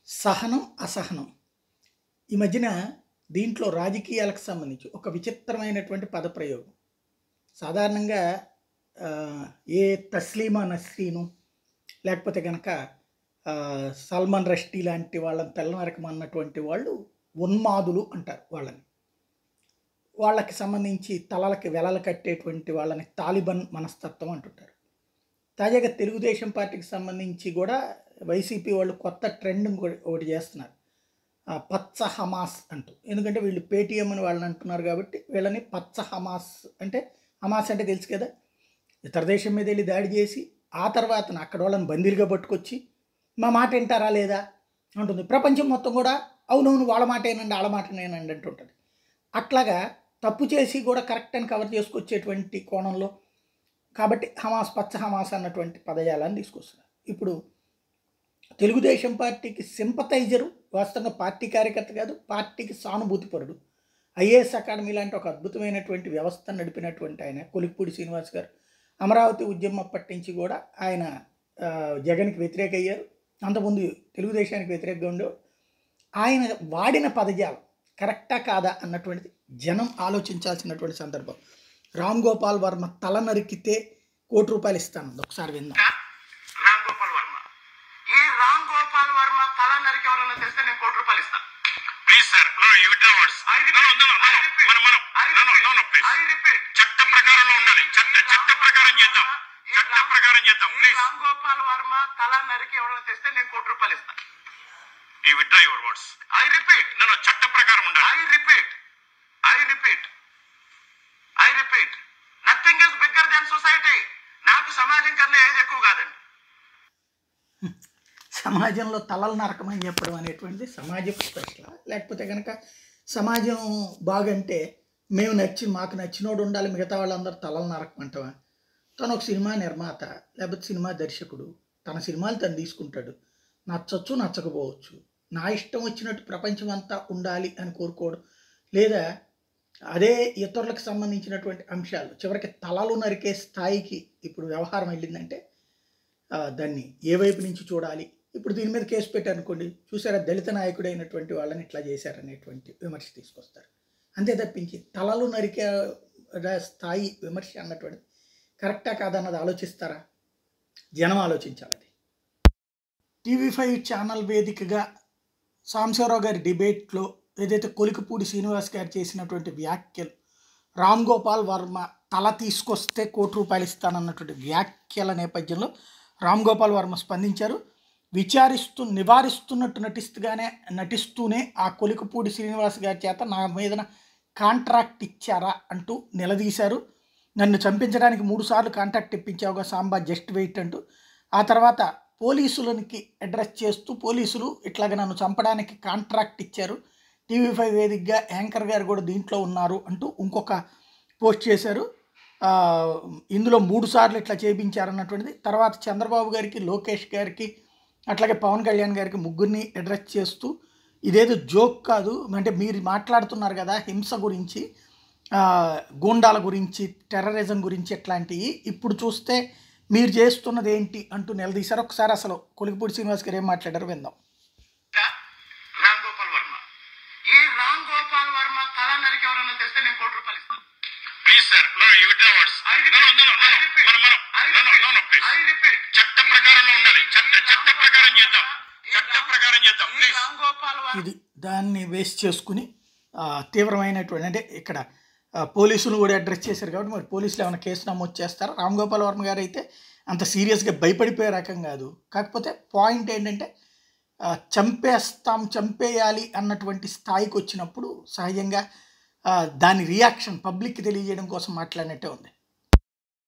సహనం, అసహనం. ఈ మధ్యన దీంట్లో రాజకీయాలకు సంబంధించి ఒక విచిత్రమైనటువంటి పదప్రయోగం. సాధారణంగా ఏ తస్లీమా నస్రీను లేకపోతే గనక 'సల్మాన్ రష్డీ' లాంటి వాళ్ళని తెల్లనరకమన్నటువంటి వాళ్ళు ఉన్మాదులు అంటారు వాళ్ళని. వాళ్ళకి సంబంధించి తలలకి వెలలు కట్టేటువంటి వాళ్ళని తాలిబాన్ మనస్తత్వం అంటుంటారు. తాజాగా తెలుగుదేశం పార్టీకి సంబంధించి కూడా వైసీపీ వాళ్ళు కొత్త ట్రెండ్ ఒకటి చేస్తున్నారు. పచ్చ హమాస్ అంటూ. ఎందుకంటే వీళ్ళు పేటీఎం అని వాళ్ళని అంటున్నారు కాబట్టి వీళ్ళని పచ్చ హమాస్ అంటే, హమాస్ అంటే తెలుసు కదా, ఇతర దేశం మీద వెళ్ళి దాడి చేసి ఆ తర్వాత అక్కడ వాళ్ళని బందీలుగా పట్టుకొచ్చి మా మాట వింటారా లేదా అంటుంది. ప్రపంచం మొత్తం కూడా అవునవును వాళ్ళ మాట ఏనండి వాళ్ళ మాట నేనండి అంటుంటుంది. అట్లాగా తప్పు చేసి కూడా కరెక్ట్ అని కవర్ చేసుకొచ్చేటువంటి కోణంలో కాబట్టి హమాస్, పచ్చ హమాస్ అన్నటువంటి పదజాలాన్ని తీసుకొస్తున్నారు. ఇప్పుడు తెలుగుదేశం పార్టీకి సింపతైజరు, వాస్తవంగా పార్టీ కార్యకర్త కాదు, పార్టీకి సానుభూతిపరుడు, ఐఏఎస్ అకాడమీ లాంటి ఒక అద్భుతమైనటువంటి వ్యవస్థ నడిపినటువంటి ఆయన కొలిక్పూడి శ్రీనివాస్ గారు అమరావతి ఉద్యమం అప్పటి నుంచి కూడా ఆయన జగన్కి వ్యతిరేక అయ్యారు. అంతకుముందు తెలుగుదేశానికి వ్యతిరేకంగా ఉండేవాడు. ఆయన వాడిన పదజాలం కరెక్టా కాదా అన్నటువంటిది జనం ఆలోచించాల్సినటువంటి సందర్భం. రామ్ గోపాల్ వర్మ తల నరికితే ₹1,00,00,000 ఇస్తాను. ఒకసారి విందాం. రామ్ గోపాల్ వర్మ, ఈ రామ్ గోపాల్ వర్మ తల నరికి ఎవరన్నా తెలిస్తే నేను ₹1,00,00,000 ఇస్తాను. Please sir, you withdraw words. చట్ట ప్రకారంలో ఉండాలి. చట్ట ప్రకారం చేద్దాం. చట్ట ప్రకారం చేద్దాం. ప్లీజ్. రామ్ గోపాల్ వర్మ తల నరికి ఎవరన్నా తెస్తే నేను ₹1,00,00,000 ఇస్తాను. You withdraw your words. I repeat. చట్ట ప్రకారం ఉండాలి. I repeat. Nothing is bigger than society. నాకు సమాజం కన్నా ఏది ఎక్కువ కాదండి. సమాజంలో తలలు నరకమని చెప్పడం అనేటువంటిది సమాజపు స్పెషల్. లేకపోతే కనుక సమాజం బాగంటే మాకు నచ్చినోడు ఉండాలి, మిగతా వాళ్ళందరూ తలలు నరకమంటావా? తను ఒక సినిమా నిర్మాత లేకపోతే సినిమా దర్శకుడు, తన సినిమాలు తను తీసుకుంటాడు. నచ్చచ్చు, నచ్చకపోవచ్చు. నా ఇష్టం వచ్చినట్టు ప్రపంచం అంతా ఉండాలి అని కోరుకోవడం, లేదా అదే ఇతరులకు సంబంధించినటువంటి అంశాలు చివరికి తలలు నరికే స్థాయికి ఇప్పుడు వ్యవహారం వెళ్ళిందంటే దాన్ని ఏ వైపు నుంచి చూడాలి? ఇప్పుడు దీని మీద కేసు పెట్టారనుకోండి, చూసారా దళిత నాయకుడైనటువంటి వాళ్ళని ఇట్లా చేశారనేటువంటి విమర్శ తీసుకొస్తారు. అంతే తప్పించి తలలు నరికే స్థాయి విమర్శ అన్నటువంటిది కరెక్టా కాదన్నది ఆలోచిస్తారా? జనం ఆలోచించాలి. అది TV5 ఛానల్ వేదికగా సాంబశివరావు గారి డిబేట్లో ఏదైతే కొలికపూడి శ్రీనివాస్ గారు చేసినటువంటి వ్యాఖ్యలు, రామ్ గోపాల్ వర్మ తల తీసుకొస్తే ₹1,00,00,000 ఇస్తానన్నటువంటి వ్యాఖ్యల నేపథ్యంలో రామ్ గోపాల్ వర్మ స్పందించారు. నివారిస్తున్నట్టు నటిస్తూనే ఆ కొలికపూడి శ్రీనివాస్ గారి చేత నా మీద కాంట్రాక్ట్ ఇచ్చారా అంటూ నిలదీశారు. నన్ను చంపించడానికి 3 సార్లు కాంట్రాక్ట్ ఇప్పించావుగా సాంబా, జస్ట్ వెయిట్ అంటూ. ఆ తర్వాత పోలీసులకి అడ్రస్ చేస్తూ పోలీసులు ఇట్లాగ నన్ను చంపడానికి కాంట్రాక్ట్ ఇచ్చారు, TV5 వేదికగా యాంకర్ గారు కూడా దీంట్లో ఉన్నారు అంటూ ఇంకొక పోస్ట్ చేశారు. ఇందులో 3 సార్లు ఇట్లా చేయించారన్నటువంటిది. తర్వాత చంద్రబాబు గారికి, లోకేష్ గారికి, అట్లాగే పవన్ కళ్యాణ్ గారికి ముగ్గురిని అడ్రస్ చేస్తూ ఇదేదో జోక్ కాదు, అంటే మీరు మాట్లాడుతున్నారు కదా హింస గురించి, గూండాల గురించి, టెర్రరిజం గురించి, ఎట్లాంటివి ఇప్పుడు చూస్తే మీరు చేస్తున్నది ఏంటి అంటూ నిలదీశారు. ఒకసారి అసలు కొలికపూడి శ్రీనివాస్ గారు ఏం మాట్లాడారు విందాం. రామ్ గోపాల్ వర్మ, ఈ రామ్ గోపాల్ వర్మ తల నరికి ఎవరన్నా తెస్తే నేను ₹1,00,00,000 ఇస్తాను. Please sir, you withdraw words. I repeat. చట్ట ప్రకారంలో ఉండాలి. చట్ట ప్రకారం చేద్దాం. చట్ట ప్రకారం చేద్దాం. ప్లీజ్. రామ్ గోపాల్ వర్మ ఇది దాన్ని వేస్ట్ చేసుకుని తీవ్రమైనటువంటి, అంటే ఇక్కడ పోలీసులు కూడా అడ్రస్ చేశారు కాబట్టి మరి పోలీసులు ఏమైనా కేసు నమోదు చేస్తారా? రామ్ గోపాల్ వర్మ గారు అయితే అంత సీరియస్గా భయపడిపోయే రకం కాదు. కాకపోతే పాయింట్ ఏంటంటే చంపేయాలి అన్నటువంటి స్థాయికి వచ్చినప్పుడు సహజంగా దాని రియాక్షన్ పబ్లిక్కి తెలియజేయడం కోసం మాట్లాడినట్టే ఉంది.